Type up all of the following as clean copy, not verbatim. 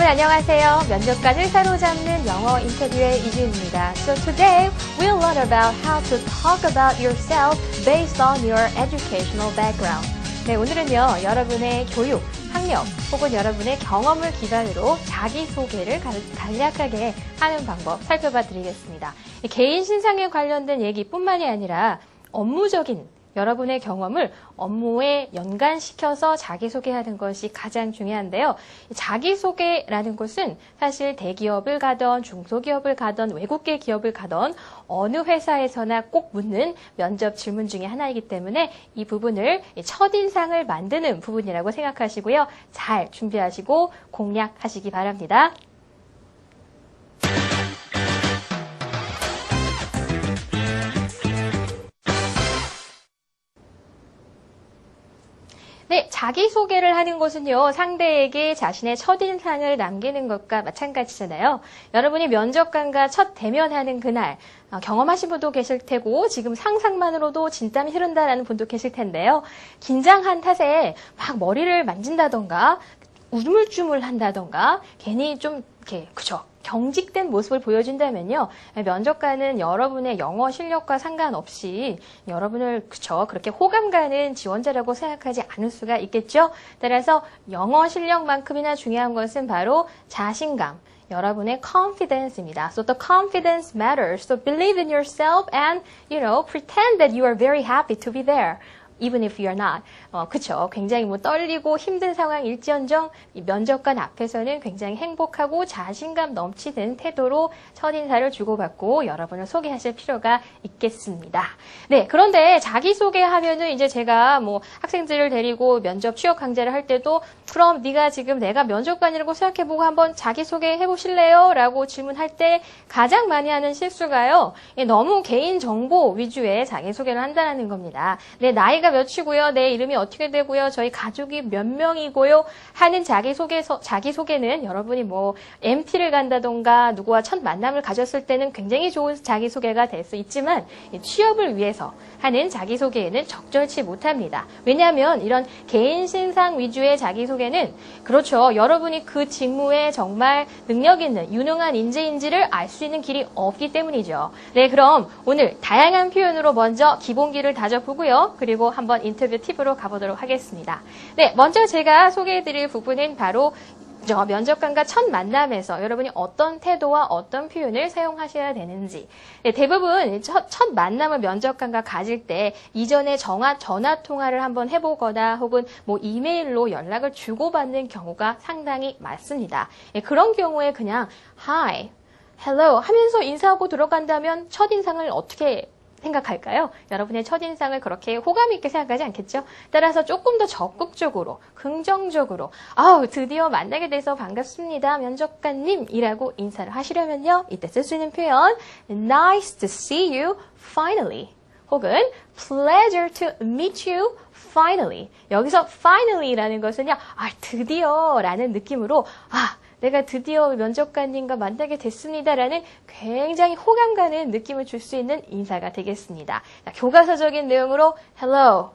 안녕하세요. 면접관을 사로잡는 영어 인터뷰의 이주입니다. So today we'll learn about how to talk about yourself based on your educational background. 네, 오늘은요, 여러분의 교육, 학력, 혹은 여러분의 경험을 기반으로 자기소개를 간략하게 하는 방법 살펴봐 드리겠습니다. 개인 신상에 관련된 얘기뿐만이 아니라 업무적인 여러분의 경험을 업무에 연관시켜서 자기소개하는 것이 가장 중요한데요. 자기소개라는 것은 사실 대기업을 가던 중소기업을 가던 외국계 기업을 가던 어느 회사에서나 꼭 묻는 면접 질문 중에 하나이기 때문에 이 부분을 첫인상을 만드는 부분이라고 생각하시고요. 잘 준비하시고 공략하시기 바랍니다. 네, 자기소개를 하는 것은요, 상대에게 자신의 첫인상을 남기는 것과 마찬가지잖아요. 여러분이 면접관과 첫 대면하는 그날, 경험하신 분도 계실 테고, 지금 상상만으로도 진땀이 흐른다라는 분도 계실 텐데요. 긴장한 탓에 막 머리를 만진다던가, 우물쭈물 한다던가, 괜히 좀, 그죠. 경직된 모습을 보여준다면요. 면접관은 여러분의 영어 실력과 상관없이 여러분을 그렇게 호감 가는 지원자라고 생각하지 않을 수가 있겠죠. 따라서 영어 실력만큼이나 중요한 것은 바로 자신감, 여러분의 confidence입니다. So the confidence matters. So believe in yourself and, pretend that you are very happy to be there. Even if you're not. 그쵸. 굉장히 떨리고 힘든 상황일지언정 면접관 앞에서는 굉장히 행복하고 자신감 넘치는 태도로 첫인사를 주고받고 여러분을 소개하실 필요가 있겠습니다. 네. 그런데 자기소개하면은 이제 제가 학생들을 데리고 면접 취업 강좌를 할 때도 그럼 네가 지금 내가 면접관이라고 생각해보고 한번 자기소개 해보실래요? 라고 질문할 때 가장 많이 하는 실수가요. 너무 개인정보 위주의 자기소개를 한다는 겁니다. 내 나이가 몇이고요. 내 이름이 어떻게 되고요. 저희 가족이 몇 명이고요. 하는 자기소개는 여러분이 MT를 간다던가 누구와 첫 만남을 가졌을 때는 굉장히 좋은 자기소개가 될 수 있지만 취업을 위해서 하는 자기소개에는 적절치 못합니다. 왜냐하면 이런 개인 신상 위주의 자기소개는 그렇죠. 여러분이 그 직무에 정말 능력 있는 유능한 인재인지를 알 수 있는 길이 없기 때문이죠. 네, 그럼 오늘 다양한 표현으로 먼저 기본기를 다져보고요. 그리고 한번 인터뷰 팁으로 가보도록 하겠습니다. 네, 먼저 제가 소개해드릴 부분은 바로 면접관과 첫 만남에서 여러분이 어떤 태도와 어떤 표현을 사용하셔야 되는지. 네, 대부분 첫 만남을 면접관과 가질 때 이전에 전화 통화를 한번 해보거나 혹은 이메일로 연락을 주고받는 경우가 상당히 많습니다. 네, 그런 경우에 그냥 Hi, Hello 하면서 인사하고 들어간다면 첫인상을 어떻게 생각할까요? 여러분의 첫인상을 그렇게 호감 있게 생각하지 않겠죠? 따라서 조금 더 적극적으로, 긍정적으로 드디어 만나게 돼서 반갑습니다. 면접관님 이라고 인사를 하시려면요. 이때 쓸 수 있는 표현 Nice to see you, finally. 혹은 Pleasure to meet you, finally. 여기서 finally라는 것은요. 드디어 라는 느낌으로 내가 드디어 면접관님과 만나게 됐습니다라는 굉장히 호감 가는 느낌을 줄 수 있는 인사가 되겠습니다. 자, 교과서적인 내용으로 Hello,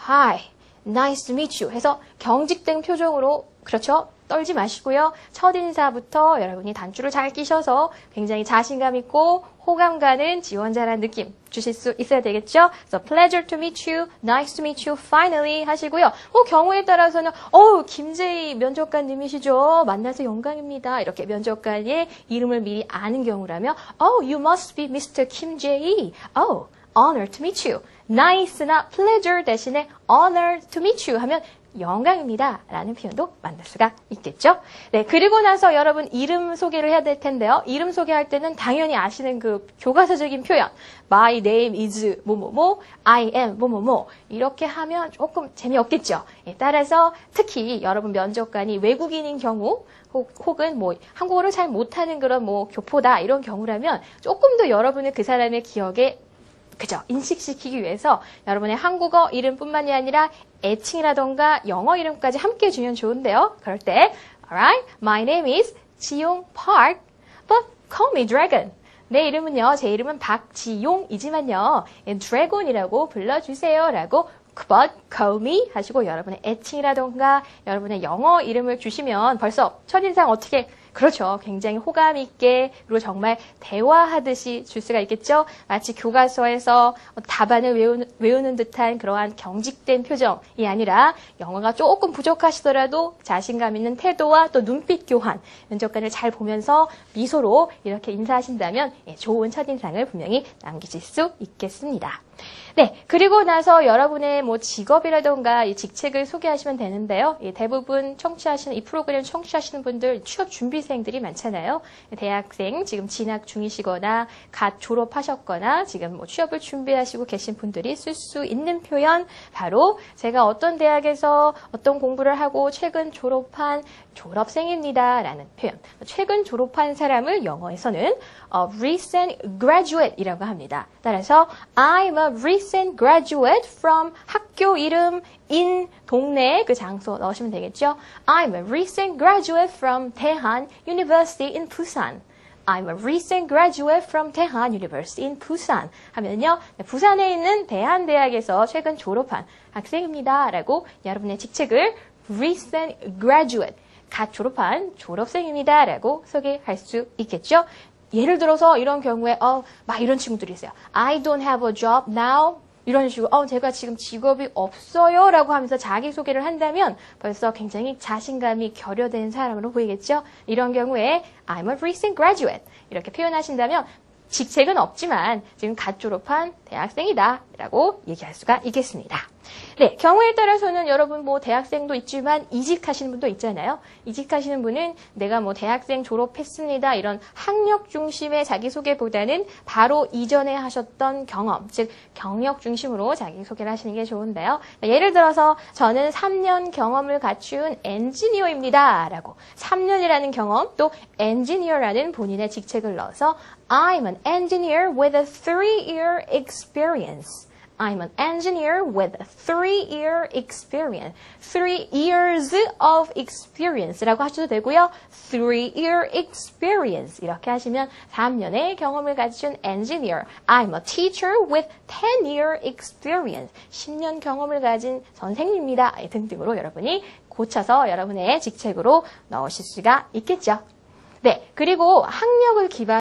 Hi, Nice to meet you 해서 경직된 표정으로 떨지 마시고요. 첫인사부터 여러분이 단추를 잘 끼셔서 굉장히 자신감 있고 호감 가는 지원자라는 느낌 주실 수 있어야 되겠죠? So, pleasure to meet you, nice to meet you, finally 하시고요. 경우에 따라서는 김재희 면접관님이시죠? 만나서 영광입니다. 이렇게 면접관의 이름을 미리 아는 경우라면 you must be Mr. Kim Jae. Honor to meet you. Nice나 pleasure 대신에 honor to meet you 하면 영광입니다. 라는 표현도 만들 수가 있겠죠? 네, 그리고 나서 여러분 이름 소개를 해야 될 텐데요. 이름 소개할 때는 당연히 아시는 그 교과서적인 표현. My name is 뭐뭐뭐, I am 뭐뭐뭐. 이렇게 하면 조금 재미없겠죠? 예, 따라서 특히 여러분 면접관이 외국인인 경우 혹은 한국어를 잘 못하는 그런 교포다 이런 경우라면 조금 더 여러분은 그 사람의 기억에 인식시키기 위해서 여러분의 한국어 이름뿐만이 아니라 애칭이라던가 영어 이름까지 함께 주면 좋은데요. 그럴 때, alright, my name is 지용 Park, but call me Dragon. 내 이름은요, 제 이름은 박지용이지만요, Dragon이라고 불러주세요. 라고 but call me 하시고 여러분의 애칭이라던가 여러분의 영어 이름을 주시면 벌써 첫인상 어떻게 그렇죠. 굉장히 호감 있게 그리고 정말 대화하듯이 줄 수가 있겠죠. 마치 교과서에서 답안을 외우는 듯한 그러한 경직된 표정이 아니라 영어가 조금 부족하시더라도 자신감 있는 태도와 또 눈빛 교환, 면접관을 잘 보면서 미소로 이렇게 인사하신다면 좋은 첫인상을 분명히 남기실 수 있겠습니다. 네, 그리고 나서 여러분의 뭐 직업이라던가 이 직책을 소개하시면 되는데요. 대부분 청취하시는 이 프로그램 청취하시는 분들 취업 준비생들이 많잖아요. 대학생 지금 진학 중이시거나 갓 졸업하셨거나 지금 뭐 취업을 준비하시고 계신 분들이 쓸 수 있는 표현 바로 제가 어떤 대학에서 어떤 공부를 하고 최근 졸업한 졸업생입니다라는 표현. 최근 졸업한 사람을 영어에서는 recent graduate이라고 합니다. 따라서 I'm a recent graduate from 학교 이름 in 동네 그 장소 넣으시면 되겠죠. I'm a recent graduate from 대한 University in Busan. I'm a recent graduate from 대한 University in Busan 하면요. 부산에 있는 대한대학에서 최근 졸업한 학생입니다. 라고 여러분의 직책을 recent graduate 갓 졸업한 졸업생입니다. 라고 소개할 수 있겠죠. 예를 들어서 이런 경우에 막 이런 친구들이 있어요. I don't have a job now. 이런 식으로 제가 지금 직업이 없어요. 라고 하면서 자기소개를 한다면 벌써 굉장히 자신감이 결여된 사람으로 보이겠죠. 이런 경우에 I'm a recent graduate 이렇게 표현하신다면 직책은 없지만 지금 갓 졸업한 대학생이다 라고 얘기할 수가 있겠습니다. 네, 경우에 따라서는 여러분 뭐 대학생도 있지만 이직하시는 분도 있잖아요. 이직하시는 분은 내가 뭐 대학생 졸업했습니다. 이런 학력 중심의 자기소개보다는 바로 이전에 하셨던 경험, 즉 경력 중심으로 자기소개를 하시는 게 좋은데요. 예를 들어서 저는 3년 경험을 갖춘 엔지니어입니다. 라고 3년이라는 경험 또 엔지니어라는 본인의 직책을 넣어서 I'm an engineer with a 3-year experience. I'm an engineer with a 3-year experience. 3 years of experience라고 하셔도 되고요. 3-year experience 이렇게 하시면 3년의 경험을 가진 engineer. I'm a teacher with 10-year experience. 10년 경험을 가진 선생님입니다. 등등으로 여러분이 고쳐서 여러분의 직책으로 넣으실 수가 있겠죠. 네, 그리고 학력을 기반